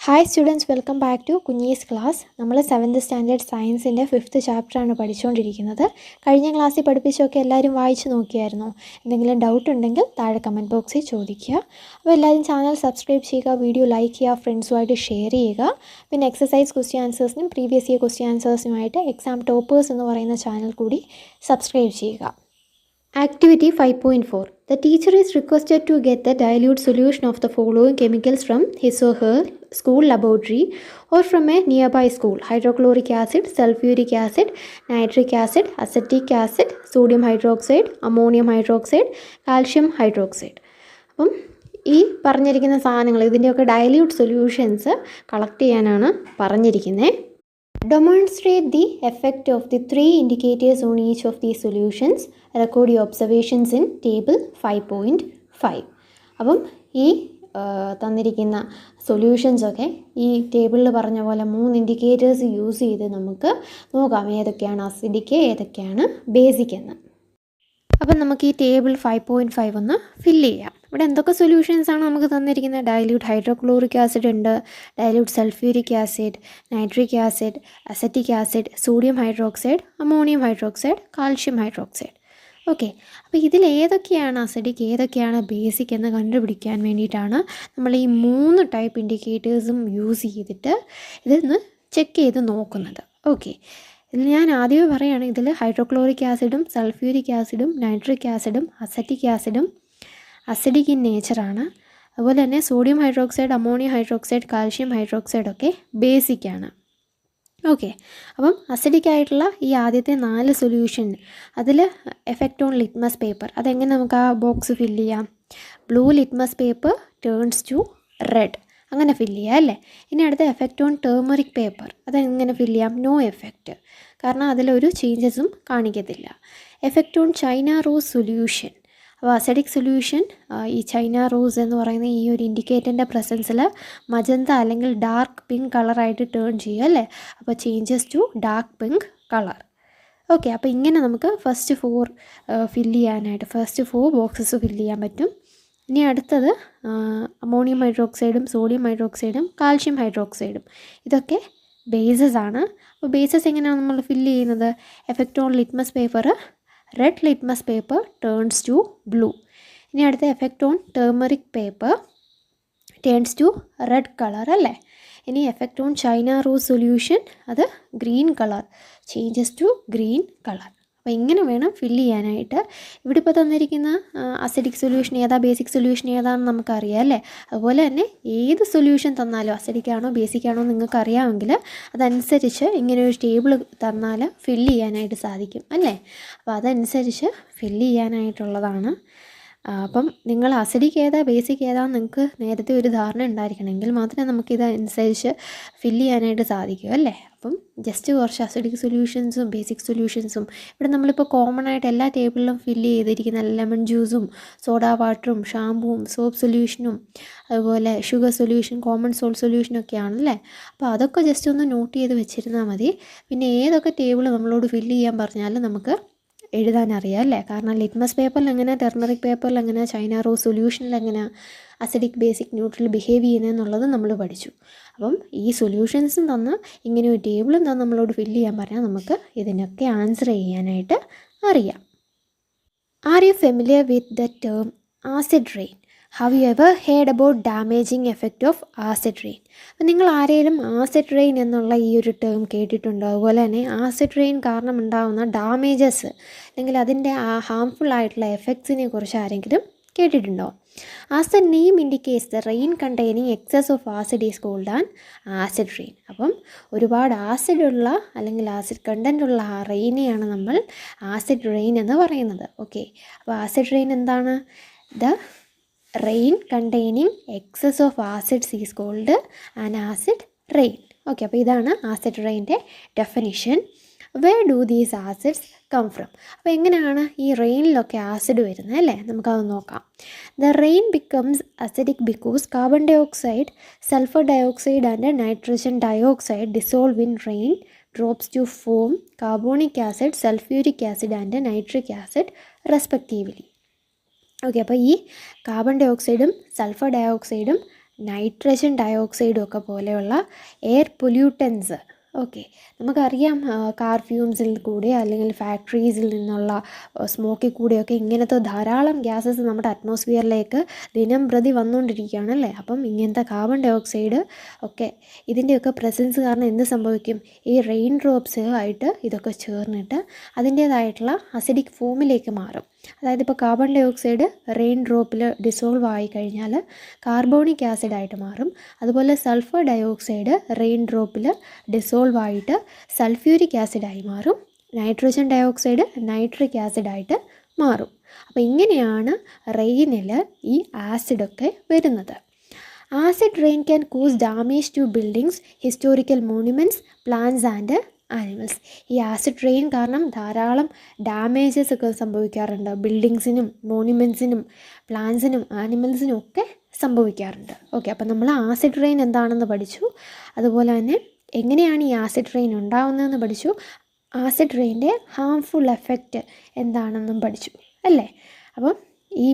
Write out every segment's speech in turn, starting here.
Hi students, welcome back to Kunjees class. നമ്മൾ 7th standard സയൻസിൻ്റെ 5th ചാപ്റ്ററാണ് പഠിച്ചുകൊണ്ടിരിക്കുന്നത്. കഴിഞ്ഞ ക്ലാസ്സിൽ പഠിപ്പിച്ചൊക്കെ എല്ലാവരും വായിച്ച് നോക്കിയായിരുന്നോ? എന്തെങ്കിലും ഡൗട്ട് ഉണ്ടെങ്കിൽ താഴെ കമൻറ്റ് ബോക്സിൽ ചോദിക്കുക. അപ്പോൾ എല്ലാവരും ചാനൽ സബ്സ്ക്രൈബ് ചെയ്യുക, വീഡിയോ ലൈക്ക് ചെയ്യുക, ഫ്രണ്ട്സുമായിട്ട് ഷെയർ ചെയ്യുക. പിന്നെ എക്സസൈസ് ക്വസ്റ്റ്യൻ ആൻസേഴ്സിനും പ്രീവിയസ് ഇയർ ക്വസ്റ്റ്യൻ ആൻസേഴ്സിനുമായിട്ട് എക്സാം ടോപ്പേഴ്സ് എന്ന് പറയുന്ന ചാനൽ കൂടി സബ്സ്ക്രൈബ് ചെയ്യുക. Activity 5.4. The teacher is requested to get the dilute solution of the following chemicals from his or her school laboratory or from a nearby school: hydrochloric acid, sulfuric acid, nitric acid, acetic acid, sodium hydroxide, ammonium hydroxide, calcium hydroxide. അപ്പം ഈ പറഞ്ഞിരിക്കുന്ന സാധനങ്ങൾ, ഇതിൻ്റെയൊക്കെ dilute solutions collect ചെയ്യാനാണ് പറഞ്ഞിരിക്കുന്നത്. Demonstrate the effect of the 3 indicators on each of these solutions. Record your observations in table 5.5. അപ്പം ഈ തന്നിരിക്കുന്ന സൊല്യൂഷൻസൊക്കെ ഈ ടേബിളിൽ പറഞ്ഞ പോലെ 3 ഇൻഡിക്കേറ്റേഴ്സ് യൂസ് ചെയ്ത് നമുക്ക് നോക്കാം ഏതൊക്കെയാണ് അസിഡിക്, ഏതൊക്കെയാണ് ബേസിക് എന്ന്. അപ്പം നമുക്ക് ഈ ടേബിൾ 5.5 ഒന്ന് ഫില്ല് ചെയ്യാം. ഇവിടെ എന്തൊക്കെ സൊല്യൂഷൻസാണ് നമുക്ക് തന്നിരിക്കുന്നത്? ഡയല്യൂട്ട് ഹൈഡ്രോക്ലോറിക് ആസിഡ് ഉണ്ട്, dilute sulphuric acid, nitric acid, acetic acid, sodium hydroxide, ammonium hydroxide, calcium hydroxide. Okay, അപ്പോൾ ഇതിൽ ഏതൊക്കെയാണ് അസിഡിക്, ഏതൊക്കെയാണ് ബേസിക് എന്ന് കണ്ടുപിടിക്കാൻ വേണ്ടിയിട്ടാണ് നമ്മൾ ഈ 3 ടൈപ്പ് ഇൻഡിക്കേറ്റേഴ്സും യൂസ് ചെയ്തിട്ട് ഇതൊന്ന് ചെക്ക് ചെയ്ത് നോക്കുന്നത്. ഓക്കെ, ഇതിൽ ഞാൻ ആദ്യമേ പറയുകയാണ്, ഇതിൽ ഹൈഡ്രോക്ലോറിക് ആസിഡും സൾഫ്യൂരിക് ആസിഡും നൈട്രിക് ആസിഡും അസറ്റിക് ആസിഡും അസിഡിക് ഇൻ നേച്ചറാണ്. അതുപോലെ തന്നെ sodium hydroxide, ammonium hydroxide, calcium hydroxide ഒക്കെ ബേസിക്കാണ്. ഓക്കെ, അപ്പം അസിഡിക് ആയിട്ടുള്ള ഈ ആദ്യത്തെ 4 സൊല്യൂഷൻ, അതിൽ എഫക്റ്റ് ഓൺ ലിറ്റ്മസ് പേപ്പർ, അതെങ്ങനെ നമുക്ക് ആ ബോക്സ് ഫില്ല് ചെയ്യാം? Blue litmus paper turns to red, അങ്ങനെ ഫില്ല് ചെയ്യാം അല്ലേ. ഇനി അടുത്ത എഫക്റ്റ് ഓൺ ടേമറിക് പേപ്പർ, അതെങ്ങനെ ഫില്ല് ചെയ്യാം? നോ എഫക്റ്റ്, കാരണം അതിലൊരു ചേഞ്ചസും കാണിക്കത്തില്ല. Effect on China rose solution, അപ്പോൾ അസിഡിക് സൊല്യൂഷൻ ഈ ചൈന റോസ് എന്ന് പറയുന്ന ഈ ഒരു ഇൻഡിക്കേറ്ററിൻ്റെ പ്രസൻസിൽ മജന്ത അല്ലെങ്കിൽ ഡാർക്ക് പിങ്ക് കളറായിട്ട് ടേൺ ചെയ്യും അല്ലേ. അപ്പോൾ changes to dark pink colour. Okay, അപ്പോൾ ഇങ്ങനെ നമുക്ക് ഫസ്റ്റ് 4 ഫില്ല് ചെയ്യാനായിട്ട്, ഫസ്റ്റ് 4 ബോക്സസ് ഫില്ല് ചെയ്യാൻ പറ്റും. ഇനി അടുത്തത് അമോണിയം ഹൈഡ്രോക്സൈഡും സോഡിയം ഹൈഡ്രോക്സൈഡും കാൽഷ്യം ഹൈഡ്രോക്സൈഡും, ഇതൊക്കെ ബേസസ് ആണ്. അപ്പോൾ ബേസസ് എങ്ങനെയാണ് നമ്മൾ ഫില്ല് ചെയ്യുന്നത്? Effect on litmus paper, red litmus paper turns to blue. ഇനി അടുത്ത effect on turmeric paper turns to red colour അല്ലേ. ഇനി effect on China rose solution, അത് green colour, changes to green colour. അപ്പോൾ ഇങ്ങനെ വേണം ഫില്ല് ചെയ്യാനായിട്ട്. ഇവിടെ ഇപ്പോൾ തന്നിരിക്കുന്ന അസിഡിക് സൊല്യൂഷൻ ഏതാ, ബേസിക് സൊല്യൂഷൻ ഏതാണെന്ന് നമുക്കറിയാം അല്ലേ. അതുപോലെ തന്നെ ഏത് സൊല്യൂഷൻ തന്നാലും അസിഡിക് ആണോ ബേസിക് ആണോ നിങ്ങൾക്ക് അറിയാമെങ്കിൽ അതനുസരിച്ച് ഇങ്ങനെ ഒരു ടേബിൾ തന്നാൽ ഫില്ല് ചെയ്യാനായിട്ട് സാധിക്കും അല്ലേ. അപ്പോൾ അതനുസരിച്ച് ഫില്ല് ചെയ്യാനായിട്ടുള്ളതാണ്. അപ്പം നിങ്ങൾ അസിഡിക് ഏതാ ബേസിക് ഏതാണെന്ന് നിങ്ങൾക്ക് നേരത്തെ ഒരു ധാരണ ഉണ്ടായിരിക്കണമെങ്കിൽ മാത്രമേ നമുക്കിതനുസരിച്ച് ഫില്ല് ചെയ്യാനായിട്ട് സാധിക്കൂ അല്ലേ. അപ്പം ജസ്റ്റ് കുറച്ച് അസിഡിക് സൊല്യൂഷൻസും ബേസിക് സൊല്യൂഷൻസും ഇവിടെ നമ്മളിപ്പോൾ കോമൺ ആയിട്ട് എല്ലാ ടേബിളിലും ഫില്ല് ചെയ്തിരിക്കുന്ന ലെമൺ ജ്യൂസും സോഡാ വാട്ടറും ഷാമ്പുവും സോപ്പ് സൊല്യൂഷനും അതുപോലെ ഷുഗർ സൊല്യൂഷൻ, കോമൺ സോൾട്ട് സൊല്യൂഷനൊക്കെയാണല്ലേ. അപ്പോൾ അതൊക്കെ ജസ്റ്റ് ഒന്ന് നോട്ട് ചെയ്ത് വെച്ചിരുന്നാൽ മതി. പിന്നെ ഏതൊക്കെ ടേബിൾ നമ്മളോട് ഫില്ല് ചെയ്യാൻ പറഞ്ഞാലും നമുക്ക് എഴുതാനറിയാം അല്ലേ. കാരണം ലിറ്റ്മസ് പേപ്പറിൽ എങ്ങനെ, ടെർമറിക് പേപ്പറിൽ എങ്ങനെ, ചൈന റോസ് സൊല്യൂഷനിൽ എങ്ങനെ അസിഡിക് ബേസിക് ന്യൂട്രൽ ബിഹേവ് ചെയ്യുന്നതെന്നുള്ളത് നമ്മൾ പഠിച്ചു. അപ്പം ഈ സൊല്യൂഷൻസും തന്ന് ഇങ്ങനെ ഒരു ടേബിളും തന്ന് നമ്മളോട് ഫില്ല് ചെയ്യാൻ പറഞ്ഞാൽ നമുക്ക് ഇതിനൊക്കെ ആൻസർ ചെയ്യാനായിട്ട് അറിയാം. Are you familiar with the term acid rain? Have you ever heard about damaging effect of acid rain? അപ്പം നിങ്ങൾ ആരെങ്കിലും ആസിഡ് റെയിൻ എന്നുള്ള ഈ ഒരു ടേം കേട്ടിട്ടുണ്ടോ? അതുപോലെ തന്നെ ആസിഡ് റെയിൻ കാരണം ഉണ്ടാകുന്ന ഡാമേജസ് അല്ലെങ്കിൽ അതിൻ്റെ ഹാംഫുൾ ആയിട്ടുള്ള എഫക്ട്സിനെ കുറിച്ച് ആരെങ്കിലും കേട്ടിട്ടുണ്ടോ? As the name indicates, the rain containing excess of acid is called an acid rain. അപ്പം ഒരുപാട് ആസിഡുള്ള അല്ലെങ്കിൽ ആസിഡ് കണ്ടൻ്റ് ഉള്ള ആ റെയിനെയാണ് നമ്മൾ ആസിഡ് റെയിൻ എന്ന് പറയുന്നത്. ഓക്കെ, അപ്പോൾ ആസിഡ് റെയിൻ എന്താണ്? The rain containing excess of acids is called an acid rain. Okay, അപ്പോൾ ഇതാണ് ആസിഡ് റെയിൻ്റെ definition. Where do these acids come from? അപ്പോൾ എങ്ങനെയാണ് ഈ റെയിനിലൊക്കെ ആസിഡ് വരുന്നത് അല്ലേ, നമുക്കത് നോക്കാം. The rain becomes acidic because carbon dioxide, sulphur dioxide and nitrogen dioxide dissolve in raindrops to form carbonic acid, sulphuric acid and nitric acid respectively. Okay, അപ്പോൾ ഈ കാർബൺ ഡൈ ഓക്സൈഡും സൾഫർ ഡയോക്സൈഡും നൈട്രജൻ ഡയോക്സൈഡും ഒക്കെ പോലെയുള്ള air pollutants. Okay, നമുക്കറിയാം car ഫ്യൂംസിൽ കൂടെ അല്ലെങ്കിൽ ഫാക്ടറീസിൽ നിന്നുള്ള സ്മോക്കിൽ കൂടെയൊക്കെ ഇങ്ങനത്തെ ധാരാളം ഗ്യാസസ് നമ്മുടെ അറ്റ്മോസ്ഫിയറിലേക്ക് ദിനം പ്രതി വന്നുകൊണ്ടിരിക്കുകയാണ് അല്ലേ. അപ്പം ഇങ്ങനത്തെ കാർബൺ ഡയോക്സൈഡ് ഒക്കെ ഇതിൻ്റെയൊക്കെ പ്രസൻസ് കാരണം എന്ത് സംഭവിക്കും, ഈ റെയിൻ ഡ്രോപ്സ് ആയിട്ട് ഇതൊക്കെ ചേർന്നിട്ട് അതിൻ്റേതായിട്ടുള്ള അസിഡിക് ഫോമിലേക്ക് മാറും. അതായത് ഇപ്പോൾ കാർബൺ ഡയോക്സൈഡ് റെയിൻ ഡ്രോപ്പിൽ ഡിസോൾവ് ആയി കഴിഞ്ഞാൽ കാർബോണിക് ആസിഡായിട്ട് മാറും. അതുപോലെ സൾഫർ ഡയോക്സൈഡ് റെയിൻ ഡ്രോപ്പിൽ ഡിസോൾവ് ആയിട്ട് സൾഫ്യൂരിക് ആസിഡായി മാറും. നൈട്രജൻ ഡയോക്സൈഡ് നൈട്രിക് ആസിഡായിട്ട് മാറും. അപ്പോൾ ഇങ്ങനെയാണ് റെയിനിൽ ഈ ആസിഡൊക്കെ വരുന്നത്. Acid rain can cause damage to buildings, historical monuments, plants and animals. ഈ ആസിഡ് റെയിൻ കാരണം ധാരാളം ഡാമേജസ് ഒക്കെ സംഭവിക്കാറുണ്ട്. ബിൽഡിങ്സിനും മോണ്യുമെൻറ്റ്സിനും പ്ലാന്റ്സിനും ആനിമൽസിനും ഒക്കെ സംഭവിക്കാറുണ്ട്. ഓക്കെ, അപ്പം നമ്മൾ ആസിഡ് റെയിൻ എന്താണെന്ന് പഠിച്ചു. അതുപോലെ തന്നെ എങ്ങനെയാണ് ഈ ആസിഡ് റെയിൻ ഉണ്ടാവുന്നതെന്ന് പഠിച്ചു. ആസിഡ് റെയിൻ്റെ ഹാംഫുൾ എഫക്റ്റ് എന്താണെന്നും പഠിച്ചു അല്ലേ. അപ്പം ഈ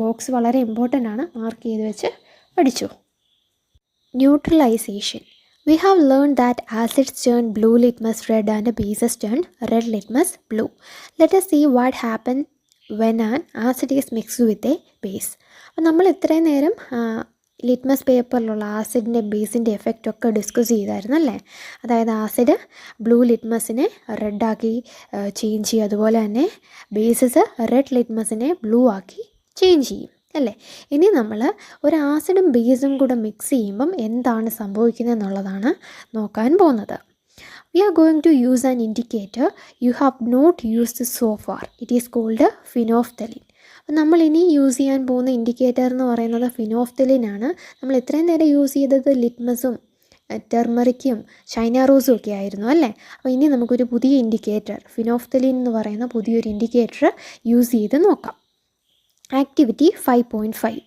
ബോക്സ് വളരെ ഇമ്പോർട്ടൻ്റ് ആണ്, മാർക്ക് ചെയ്ത് വെച്ച് പഠിച്ചു. Neutralisation. We have learned that acids turn blue litmus red and bases turn red litmus blue. Let us see what happens when an acid is mixed with a base. അപ്പോൾ നമ്മൾ ഇത്രയും നേരം litmus പേപ്പറിലുള്ള ആസിഡിൻ്റെ ബേസിൻ്റെ effect ഒക്കെ discuss ചെയ്തായിരുന്നു അല്ലേ. അതായത് acid blue ലിറ്റ്മസിനെ റെഡാക്കി change ചെയ്യും, അതുപോലെ തന്നെ ബേസസ് റെഡ് ലിറ്റ്മസിനെ ബ്ലൂ ആക്കി ചേഞ്ച് ചെയ്യും അല്ലേ. ഇനി നമ്മൾ ഒരു ആസിഡും ബേസും കൂടെ മിക്സ് ചെയ്യുമ്പം എന്താണ് സംഭവിക്കുന്നത് എന്നുള്ളതാണ് നോക്കാൻ പോകുന്നത്. We are going to use an indicator you have not used so far. It is called phenolphthalein. അപ്പം നമ്മൾ ഇനി യൂസ് ചെയ്യാൻ പോകുന്ന ഇൻഡിക്കേറ്റർ എന്ന് പറയുന്നത് ഫിനോഫ്തലിനാണ്. നമ്മൾ ഇത്രയും നേരം യൂസ് ചെയ്തത് ലിറ്റ്മസും ടെർമറിക്കും ചൈന റോസും ഒക്കെ ആയിരുന്നു അല്ലേ. അപ്പോൾ ഇനി നമുക്കൊരു പുതിയ ഇൻഡിക്കേറ്റർ, ഫിനോഫ്തലിൻ എന്ന് പറയുന്ന പുതിയൊരു ഇൻഡിക്കേറ്റർ യൂസ് ചെയ്ത് നോക്കാം. Activity 5.5.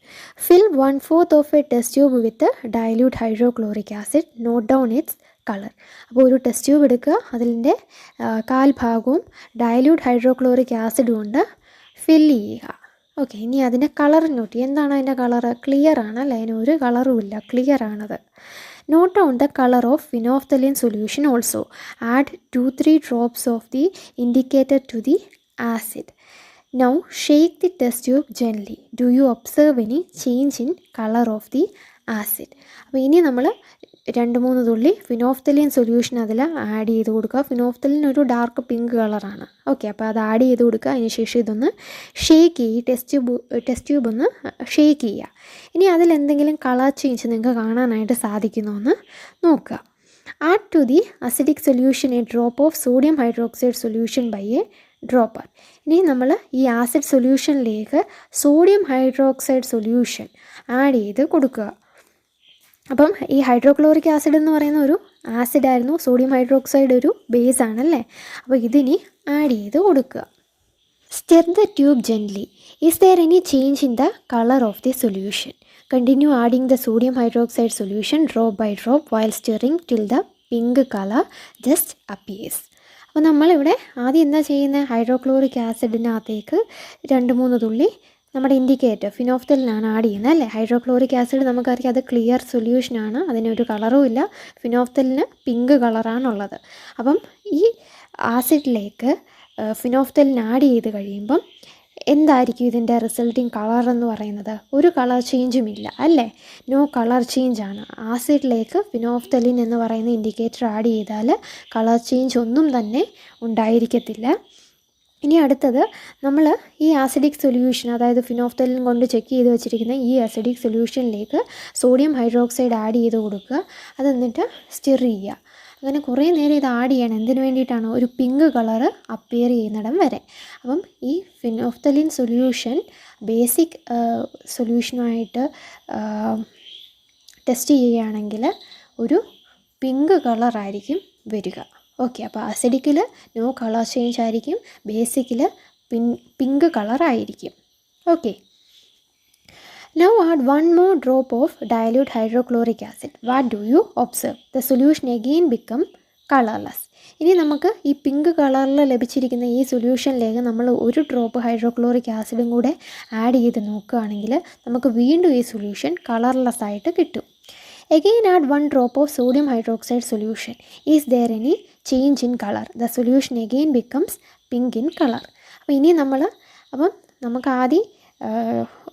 Fill 1/4 of a test tube with dilute hydrochloric acid. Note down its color. അപ്പോൾ ഒരു ടെസ്റ്റ് ട്യൂബ് എടുക്കുക, അതിൻ്റെ കാൽഭാഗവും ഡയല്യൂട്ട് ഹൈഡ്രോക്ലോറിക് ആസിഡ് കൊണ്ട് ഫില്ല് ചെയ്യുക. ഓക്കെ, ഇനി അതിൻ്റെ കളർ നോട്ട് ചെയ്യുക. എന്താണ് അതിൻ്റെ കളറ്? ക്ലിയർ ആണ് അല്ലേ, അതിന് ഒരു കളറും ഇല്ല, ക്ലിയർ ആണത്. Note down the colour of phenolphthalein solution also. Add 2-3 drops of the indicator to the acid. Now shake the test tube gently. Do you observe any change in color of the acid? അപ്പോൾ ഇനി നമ്മൾ 2-3 തുള്ളി phenolphthalein solution അതിൽ add ചെയ്ത് കൊടുക്കുക. Phenolphthalein ഒരു dark pink കളറാണ്. Okay, അപ്പോൾ അത് ആഡ് ചെയ്ത് കൊടുക്കുക. അതിനുശേഷം ഇതൊന്ന് ഷേക്ക് ചെയ്യുക, ടെസ്റ്റ് ട്യൂബ് ഒന്ന് ഷേക്ക് ചെയ്യുക. ഇനി അതിലെന്തെങ്കിലും കളർ ചേഞ്ച് നിങ്ങൾക്ക് കാണാനായിട്ട് സാധിക്കുന്നുവെന്ന് നോക്കുക. Add to the acidic solution a drop of sodium hydroxide solution by a dropper. ഇനി നമ്മൾ ഈ ആസിഡ് സൊല്യൂഷനിലേക്ക് സോഡിയം ഹൈഡ്രോക്സൈഡ് സൊല്യൂഷൻ ആഡ് ചെയ്ത് കൊടുക്കുക. അപ്പം ഈ ഹൈഡ്രോക്ലോറിക് ആസിഡ് എന്ന് പറയുന്ന ഒരു ആസിഡായിരുന്നു, സോഡിയം ഹൈഡ്രോക്സൈഡ് ഒരു ബേസ് ആണല്ലേ. അപ്പോൾ ഇതിനി ആഡ് ചെയ്ത് കൊടുക്കുക. Stir the tube gently. Is there any change in the colour of the solution? Continue adding the sodium hydroxide solution drop by drop while stirring till the pink colour just appears. അപ്പോൾ നമ്മളിവിടെ ആദ്യം എന്താ ചെയ്യുന്നത്, hydrochloric ആസിഡിനകത്തേക്ക് 2-3 തുള്ളി നമ്മുടെ indicator ഫിനോഫ്തലിനാണ് add ചെയ്യുന്നത് അല്ലേ. Hydrochloric acid നമുക്കറിയാം അത് ക്ലിയർ സൊല്യൂഷനാണ്, അതിനൊരു കളറും ഇല്ല. ഫിനോഫ്തലിന് പിങ്ക് കളറാണുള്ളത്. അപ്പം ഈ ആസിഡിലേക്ക് ഫിനോഫ്തലിൻ ആഡ് ചെയ്ത് കഴിയുമ്പം എന്തായിരിക്കും ഇതിൻ്റെ റിസൾട്ടിങ് കളർ എന്ന് പറയുന്നത്? ഒരു കളർ ചേഞ്ചും ഇല്ല അല്ലേ, നോ കളർ ചേഞ്ചാണ്. ആസിഡിലേക്ക് ഫിനോഫ്തലിൻ എന്ന് പറയുന്ന ഇൻഡിക്കേറ്റർ ആഡ് ചെയ്താൽ കളർ ചേഞ്ച് ഒന്നും തന്നെ ഉണ്ടായിരിക്കത്തില്ല. ഇനി അടുത്തത് നമ്മൾ ഈ ആസിഡിക് സൊല്യൂഷൻ, അതായത് ഫിനോഫ്തലിൻ കൊണ്ട് ചെക്ക് ചെയ്ത് വെച്ചിരിക്കുന്ന ഈ ആസിഡിക് സൊല്യൂഷനിലേക്ക് സോഡിയം ഹൈഡ്രോക്സൈഡ് ആഡ് ചെയ്ത് കൊടുക്കുക. അത് എന്നിട്ട് സ്റ്റിർ ചെയ്യുക. അങ്ങനെ കുറേ നേരം ഇത് ആഡ് ചെയ്യണം. എന്തിനു വേണ്ടിയിട്ടാണ്? ഒരു പിങ്ക് കളറ് അപ്പിയർ ചെയ്യുന്നിടം വരെ. അപ്പം ഈ ഫിനോഫ്തലിൻ സൊല്യൂഷൻ ബേസിക് സൊല്യൂഷനുമായിട്ട് ടെസ്റ്റ് ചെയ്യുകയാണെങ്കിൽ ഒരു പിങ്ക് കളറായിരിക്കും വരിക. ഓക്കെ, അപ്പോൾ അസിഡിക്കിൽ നോ കളർ ചേഞ്ച് ആയിരിക്കും, ബേസിക്കിൽ പിങ്ക് കളറായിരിക്കും. Okay, now add 1 more drop of dilute hydrochloric acid. What do you observe? The solution again become colorless. ഇനി നമുക്ക് ഈ പിങ്ക് കളറിൽ ലഭിച്ചിരിക്കുന്ന ഈ സൊല്യൂഷനിലേക്ക് നമ്മൾ ഒരു ഡ്രോപ്പ് ഹൈഡ്രോക്ലോറിക് ആസിഡും കൂടെ ആഡ് ചെയ്ത് നോക്കുകയാണെങ്കിൽ നമുക്ക് വീണ്ടും ഈ സൊല്യൂഷൻ കളർലെസ് ആയിട്ട് കിട്ടും. Again add 1 drop of sodium hydroxide solution. Is there any change in color? The solution again becomes pink in color. അപ്പോൾ ഇനി നമുക്ക് ആദ്യം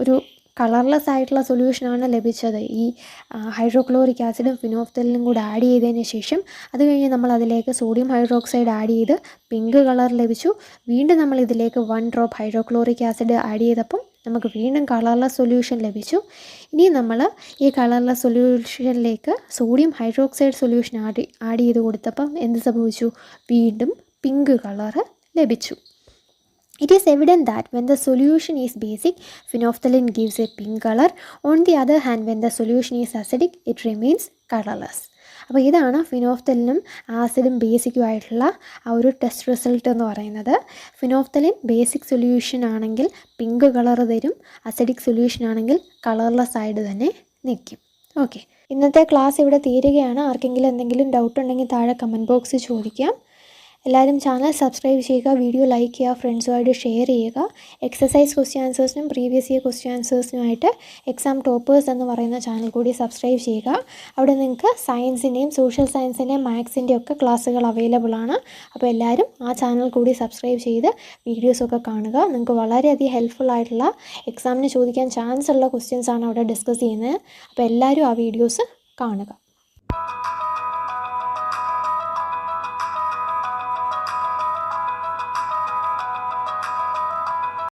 ഒരു കളർലെസ് ആയിട്ടുള്ള സൊല്യൂഷനാണ് ലഭിച്ചത്. ഈ ഹൈഡ്രോക്ലോറിക് ആസിഡും ഫിനോഫ്തലിനും കൂടെ ആഡ് ചെയ്തതിന് ശേഷം അത് കഴിഞ്ഞ് നമ്മൾ അതിലേക്ക് സോഡിയം ഹൈഡ്രോക്സൈഡ് ആഡ് ചെയ്ത് പിങ്ക് കളർ ലഭിച്ചു. വീണ്ടും നമ്മൾ ഇതിലേക്ക് 1 ഡ്രോപ്പ് ഹൈഡ്രോക്ലോറിക് ആസിഡ് ആഡ് ചെയ്തപ്പം നമുക്ക് വീണ്ടും കളർലെസ് സൊല്യൂഷൻ ലഭിച്ചു. ഇനി നമ്മൾ ഈ കളർലെസ് സൊല്യൂഷനിലേക്ക് സോഡിയം ഹൈഡ്രോക്സൈഡ് സൊല്യൂഷൻ ആഡ് ചെയ്ത് കൊടുത്തപ്പം എന്ത് സംഭവിച്ചു? വീണ്ടും പിങ്ക് കളർ ലഭിച്ചു. It is evident that when the solution is basic, phenolphthalein gives a pink color. On the other hand, when the solution is acidic, it remains colorless. അപ്പോൾ ഇതാണ് ഫിനോഫ്തലിനും ആസിഡും ബേസിക്കും ആയിട്ടുള്ള ആ ഒരു ടെസ്റ്റ് റിസൾട്ട് എന്ന് പറയുന്നത്. ഫിനോഫ്തലിൻ ബേസിക് സൊല്യൂഷൻ ആണെങ്കിൽ pink colour തരും, അസിഡിക് സൊല്യൂഷൻ ആണെങ്കിൽ കളർലെസ് ആയിട്ട് തന്നെ നിൽക്കും. ഓക്കെ, ഇന്നത്തെ ക്ലാസ് ഇവിടെ തീരുകയാണ്. ആർക്കെങ്കിലും എന്തെങ്കിലും ഡൗട്ട് ഉണ്ടെങ്കിൽ താഴെ കമൻറ്റ് ബോക്സിൽ ചോദിക്കാം. എല്ലാവരും ചാനൽ സബ്സ്ക്രൈബ് ചെയ്യുക, വീഡിയോ ലൈക്ക് ചെയ്യുക, ഫ്രണ്ട്സുമായിട്ട് ഷെയർ ചെയ്യുക. എക്സസൈസ് ക്വസ്റ്റ്യൻ ആൻസേഴ്സിനും പ്രീവിയസ് ഇയർ ക്വസ്റ്റ്യൻ ആൻസേഴ്സിനുമായിട്ട് എക്സാം ടോപ്പേഴ്സ് എന്ന് പറയുന്ന ചാനൽ കൂടി സബ്സ്ക്രൈബ് ചെയ്യുക. അവിടെ നിങ്ങൾക്ക് സയൻസിൻ്റെയും സോഷ്യൽ സയൻസിൻ്റെയും മാത്സിൻ്റെയും ഒക്കെ ക്ലാസ്സുകൾ അവൈലബിൾ ആണ്. അപ്പോൾ എല്ലാവരും ആ ചാനൽ കൂടി സബ്സ്ക്രൈബ് ചെയ്ത് വീഡിയോസൊക്കെ കാണുക. നിങ്ങൾക്ക് വളരെയധികം ഹെൽപ്ഫുൾ ആയിട്ടുള്ള എക്സാമിന് ചോദിക്കാൻ ചാൻസ് ഉള്ള ക്വസ്റ്റ്യൻസ് ആണ് അവിടെ ഡിസ്കസ് ചെയ്യുന്നത്. അപ്പോൾ എല്ലാവരും ആ വീഡിയോസ് കാണുക.